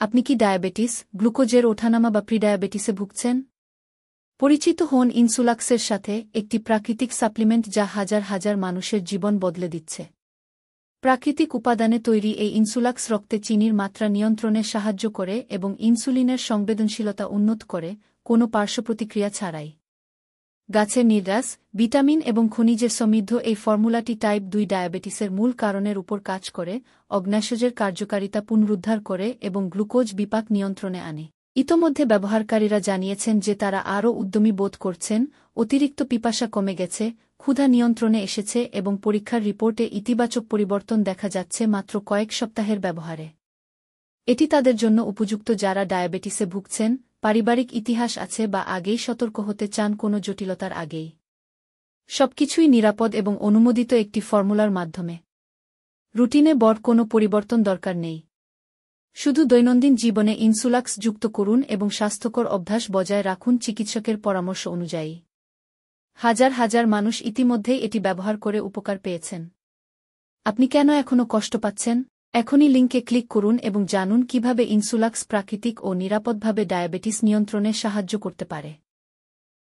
আপনি কি ডায়াবেটিস, গ্লুকোজের ওঠানামা বা প্রিডায়াবেটিসে ভুগছেন? পরিচিত হন ইনসুলাক্সের সাথে, একটি প্রাকৃতিক সাপ্লিমেন্ট যা হাজার হাজার মানুষের জীবন বদলে দিচ্ছে। প্রাকৃতিক উপাদানে তৈরি এই ইনসুলাক্স রক্তে চিনির মাত্রা নিয়ন্ত্রণে সাহায্য করে এবং ইনসুলিনের সংবেদনশীলতা উন্নত করে, কোনো পার্শ্বপ্রতিক্রিয়া ছাড়াই। গাছের নির্যাস, ভিটামিন এবং খনিজে সমৃদ্ধ এই ফর্মুলাটি টাইপ 2 ডায়াবেটিসের মূল কারণের উপর কাজ করে, অগ্ন্যাশয়ের কার্যকারিতা পুনরুদ্ধার করে এবং গ্লুকোজ বিপাক নিয়ন্ত্রণে আনে। ইতোমধ্যে ব্যবহারকারীরা জানিয়েছেন যে তারা আরও উদ্যমী বোধ করছেন, অতিরিক্ত পিপাসা কমে গেছে, ক্ষুধা নিয়ন্ত্রণে এসেছে এবং পরীক্ষার রিপোর্টে ইতিবাচক পরিবর্তন দেখা যাচ্ছে মাত্র কয়েক সপ্তাহের ব্যবহারে। এটি তাদের জন্য উপযুক্ত যারা ডায়াবেটিসে ভুগছেন, পারিবারিক ইতিহাস আছে বা আগেই সতর্ক হতে চান কোনো জটিলতার আগেই। সবকিছুই নিরাপদ এবং অনুমোদিত একটি ফর্মুলার মাধ্যমে। রুটিনে বড় কোনো পরিবর্তন দরকার নেই। শুধু দৈনন্দিন জীবনে ইনসুলাক্স যুক্ত করুন এবং স্বাস্থ্যকর অভ্যাস বজায় রাখুন চিকিৎসকের পরামর্শ অনুযায়ী। হাজার হাজার মানুষ ইতিমধ্যেই এটি ব্যবহার করে উপকার পেয়েছেন। আপনি কেন এখনও কষ্ট পাচ্ছেন? এখনই লিঙ্কে ক্লিক করুন এবং জানুন কিভাবে ইনসুলাক্স প্রাকৃতিক ও নিরাপদভাবে ডায়াবেটিস নিয়ন্ত্রণে সাহায্য করতে পারে।